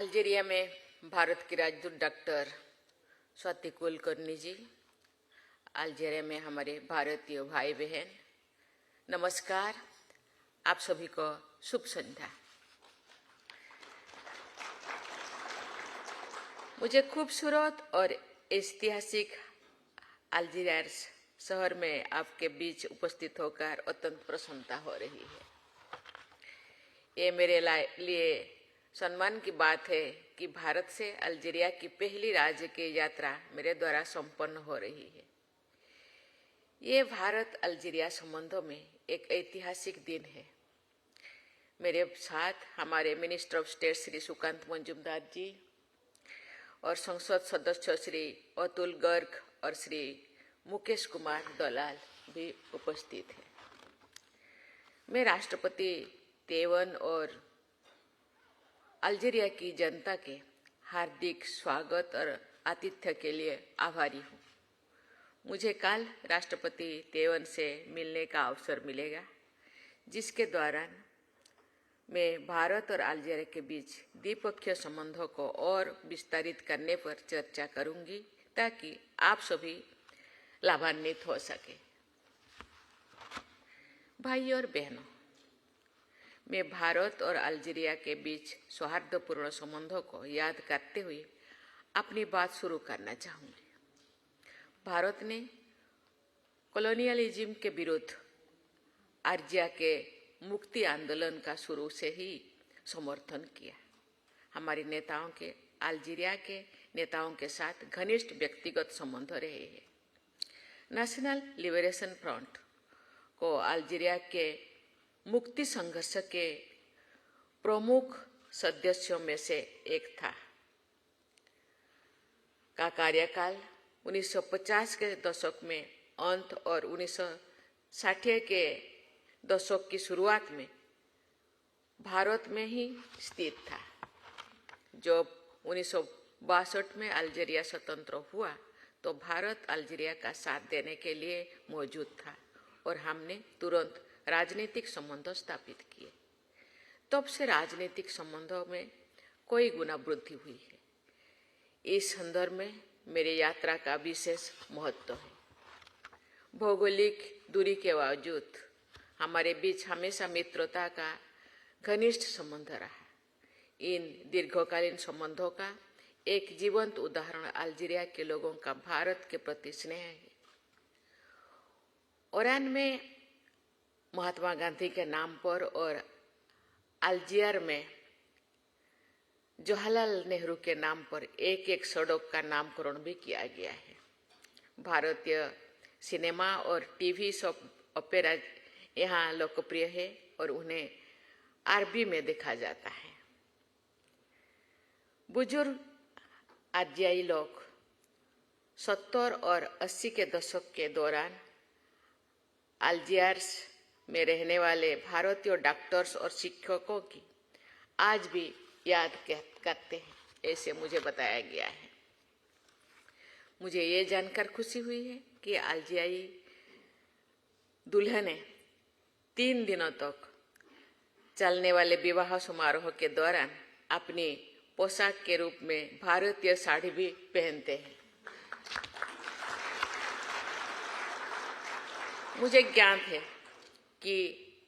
Algeria में भारत की राजदूत डॉक्टर स्वाति कुलकर्णी जी, अल्जीरिया में हमारे भारतीय भाई बहन, नमस्कार। आप सभी को शुभ संध्या। मुझे खूबसूरत और ऐतिहासिक अल्जीरिया शहर में आपके बीच उपस्थित होकर अत्यंत प्रसन्नता हो रही है। ये मेरे लिए सम्मान की बात है कि भारत से अल्जीरिया की पहली राज्य की यात्रा मेरे द्वारा संपन्न हो रही है। ये भारत अल्जीरिया संबंधों में एक ऐतिहासिक दिन है। मेरे साथ हमारे minister of state Shri Sukanta Majumdar ji और संसद सदस्य श्री अतुल गर्ग और श्री मुकेश कुमार दलाल भी उपस्थित हैं। मैं राष्ट्रपति तेवन और अल्जीरिया की जनता के हार्दिक स्वागत और आतिथ्य के लिए आभारी हूँ। मुझे कल राष्ट्रपति तेवन से मिलने का अवसर मिलेगा, जिसके दौरान मैं भारत और अल्जीरिया के बीच द्विपक्षीय संबंधों को और विस्तारित करने पर चर्चा करूंगी, ताकि आप सभी लाभान्वित हो सके। भाई और बहनों, मैं भारत और अल्जीरिया के बीच सौहार्दपूर्ण संबंधों को याद करते हुए अपनी बात शुरू करना चाहूँगी। भारत ने कॉलोनियलिज्म के विरुद्ध अल्जीरिया के मुक्ति आंदोलन का शुरू से ही समर्थन किया। हमारे नेताओं के अल्जीरिया के नेताओं के साथ घनिष्ठ व्यक्तिगत संबंध रहे हैं। नेशनल लिबरेशन फ्रंट को अल्जीरिया के मुक्ति संघर्ष के प्रमुख सदस्यों में से एक था। का कार्यकाल 1950 के दशक में अंत और 1960 के दशक की शुरुआत में भारत में ही स्थित था। जब 1962 में अल्जीरिया स्वतंत्र हुआ तो भारत अल्जीरिया का साथ देने के लिए मौजूद था और हमने तुरंत राजनीतिक संबंध स्थापित किए। तब से राजनीतिक संबंधों में कई गुना वृद्धि हुई है। इस संदर्भ में मेरी यात्रा का विशेष महत्व है। भौगोलिक दूरी के बावजूद हमारे बीच हमेशा मित्रता का घनिष्ठ संबंध रहा। इन दीर्घकालीन संबंधों का एक जीवंत उदाहरण अल्जीरिया के लोगों का भारत के प्रति स्नेह है। ओरान में महात्मा गांधी के नाम पर और अल्जीयर में जवाहरलाल नेहरू के नाम पर एक सड़क का नामकरण भी किया गया है। भारतीय सिनेमा और टीवी शोप ओपेरा यहाँ लोकप्रिय है और उन्हें अरबी में देखा जाता है। बुजुर्ग अल्जीरियाई लोग 70 और 80 के दशक के दौरान अल्जीयर्स में रहने वाले भारतीय डॉक्टर्स और शिक्षकों की आज भी याद करते हैं, ऐसे मुझे बताया गया है। मुझे ये जानकर खुशी हुई है कि अल्जीरियाई दुल्हनें 3 दिनों तक चलने वाले विवाह समारोह के दौरान अपनी पोशाक के रूप में भारतीय साड़ी भी पहनते हैं। मुझे ज्ञात है कि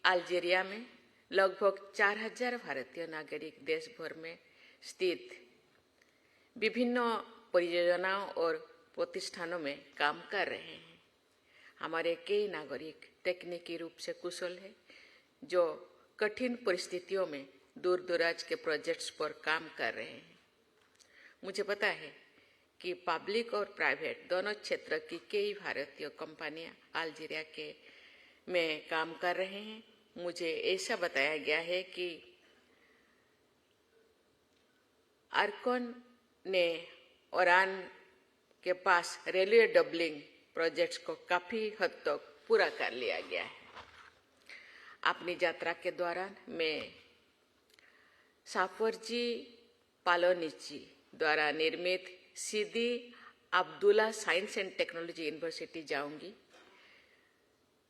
अल्जीरिया में लगभग 4000 भारतीय नागरिक देश भर में स्थित विभिन्न परियोजनाओं और प्रतिष्ठानों में काम कर रहे हैं। हमारे कई नागरिक तकनीकी रूप से कुशल हैं, जो कठिन परिस्थितियों में दूर दराज के प्रोजेक्ट्स पर काम कर रहे हैं। मुझे पता है कि पब्लिक और प्राइवेट दोनों क्षेत्र की कई भारतीय कंपनियां अल्जीरिया के में काम कर रहे हैं। मुझे ऐसा बताया गया है कि आर्कोन ने ओरान के पास रेलवे डबलिंग प्रोजेक्ट्स को काफी हद तक पूरा कर लिया गया है। अपनी यात्रा के दौरान मैं साफरजी पालोनिची द्वारा निर्मित Sidi Abdullah science and technology university जाऊंगी।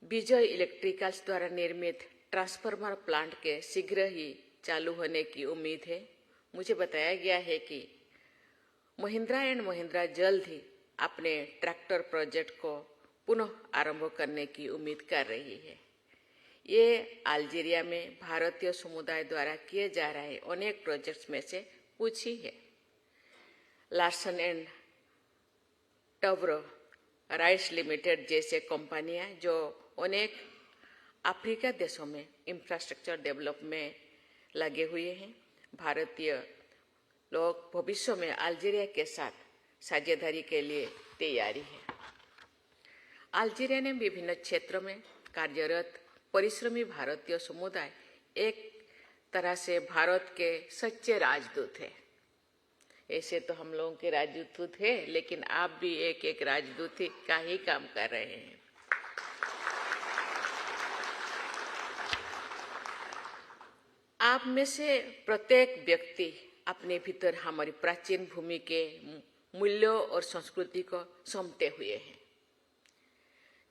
विजय इलेक्ट्रिकल्स द्वारा निर्मित ट्रांसफार्मर प्लांट के शीघ्र ही चालू होने की उम्मीद है। मुझे बताया गया है कि महिंद्रा एंड महिंद्रा जल्द ही अपने ट्रैक्टर प्रोजेक्ट को पुनः आरंभ करने की उम्मीद कर रही है। ये अल्जीरिया में भारतीय समुदाय द्वारा किए जा रहे अनेक प्रोजेक्ट्स में से कुछ ही है। Larsen and Toubro rice limited जैसे कंपनियां जो अनेक अफ्रीका देशों में इंफ्रास्ट्रक्चर डेवलप में लगे हुए हैं। भारतीय लोग भविष्य में अल्जीरिया के साथ साझेदारी के लिए तैयारी है। अल्जीरिया ने विभिन्न क्षेत्रों में कार्यरत परिश्रमी भारतीय समुदाय एक तरह से भारत के सच्चे राजदूत हैं। ऐसे तो हम लोगों के राजदूत है, लेकिन आप भी एक एक राजदूत का ही काम कर रहे हैं। आप में से प्रत्येक व्यक्ति अपने भीतर हमारी प्राचीन भूमि के मूल्यों और संस्कृति को समझते हुए हैं।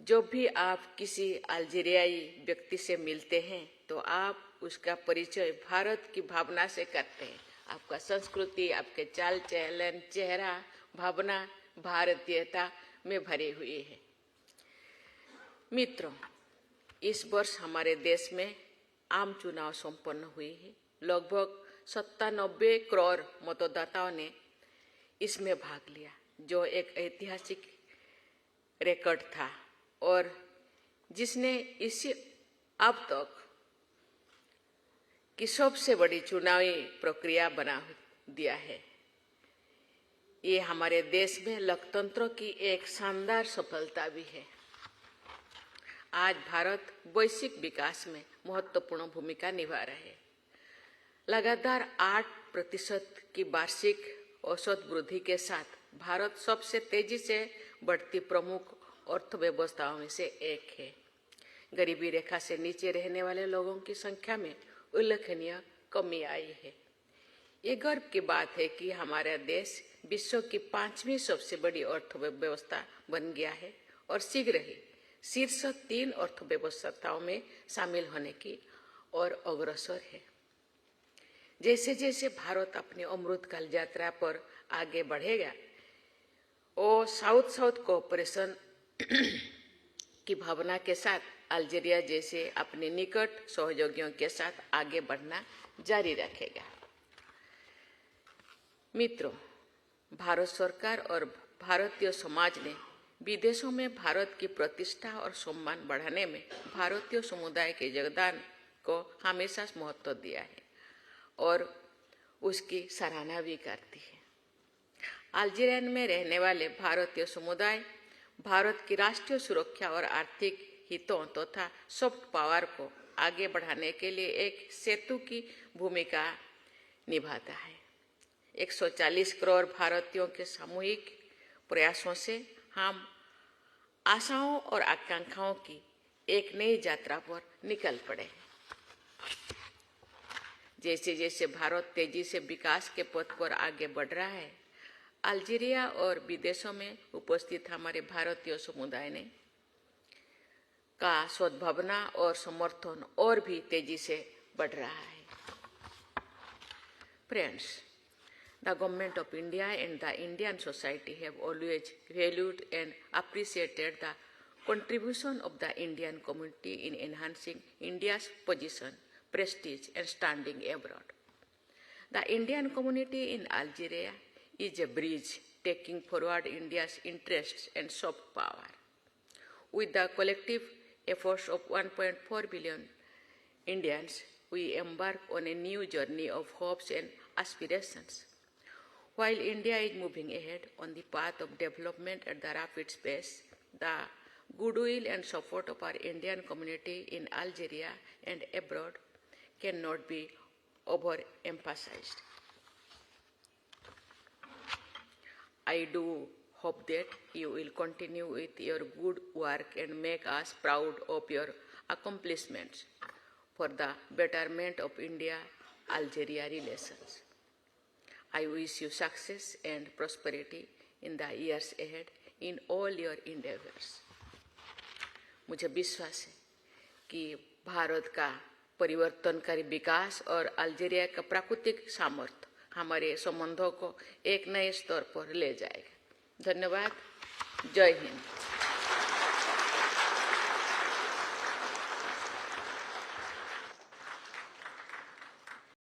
जब भी आप किसी अल्जीरियाई व्यक्ति से मिलते हैं तो आप उसका परिचय भारत की भावना से करते हैं। आपका संस्कृति, आपके चाल चलन, चेहरा, भावना भारतीयता में भरी हुई है। मित्रों, इस वर्ष हमारे देश में आम चुनाव संपन्न हुई है। लगभग 97 करोड़ मतदाताओं ने इसमें भाग लिया, जो एक ऐतिहासिक रिकॉर्ड था और जिसने इसी अब तक की सबसे बड़ी चुनावी प्रक्रिया बना दिया है। ये हमारे देश में लोकतंत्र की एक शानदार सफलता भी है। आज भारत वैश्विक विकास में महत्वपूर्ण भूमिका निभा रहे हैं। लगातार 8% की वार्षिक औसत वृद्धि के साथ भारत सबसे तेजी से बढ़ती प्रमुख अर्थव्यवस्थाओं में से एक है। गरीबी रेखा से नीचे रहने वाले लोगों की संख्या में उल्लेखनीय कमी आई है। ये गर्व की बात है कि हमारा देश विश्व की 5वीं सबसे बड़ी अर्थव्यवस्था बन गया है और शीघ्र ही शीर्ष 3 अर्थव्यवस्थाओं में शामिल होने की ओर अग्रसर है। जैसे जैसे भारत अपनी अमृतकाल यात्रा पर आगे बढ़ेगा, वो साउथ साउथ कोऑपरेशन की भावना के साथ अल्जीरिया जैसे अपने निकट सहयोगियों के साथ आगे बढ़ना जारी रखेगा। मित्रों, भारत सरकार और भारतीय समाज ने विदेशों में भारत की प्रतिष्ठा और सम्मान बढ़ाने में भारतीय समुदाय के योगदान को हमेशा महत्व दिया है और उसकी सराहना भी करती है। अल्जीरिया में रहने वाले भारतीय समुदाय भारत की राष्ट्रीय सुरक्षा और आर्थिक हितों तथा सॉफ्ट पावर को आगे बढ़ाने के लिए एक सेतु की भूमिका निभाता है। 140 करोड़ भारतीयों के सामूहिक प्रयासों से हम आशाओं और आकांक्षाओं की एक नई यात्रा पर निकल पड़े। जैसे जैसे भारत तेजी से विकास के पथ पर आगे बढ़ रहा है, अल्जीरिया और विदेशों में उपस्थित हमारे भारतीय समुदाय ने का सद्भावना और समर्थन और भी तेजी से बढ़ रहा है। Friends, the government of India and the Indian society have always valued and appreciated the contribution of the Indian community in enhancing India's position, prestige, and standing abroad. The Indian community in Algeria is a bridge taking forward India's interests and soft power. With the collective efforts of 1.4 billion Indians, we embark on a new journey of hopes and aspirations. While India is moving ahead on the path of development at the rapid pace, the goodwill and support of our Indian community in Algeria and abroad cannot be overemphasized. I do hope that you will continue with your good work and make us proud of your accomplishments for the betterment of India-Algeria relations. I wish you success and prosperity in the years ahead in all your endeavors. मुझे विश्वास है कि भारत का परिवर्तनकारी विकास और Algeria का प्राकृतिक सामर्थ्य हमारे संबंधों को एक नए स्तर पर ले जाएगा। धन्यवाद। जय हिंद।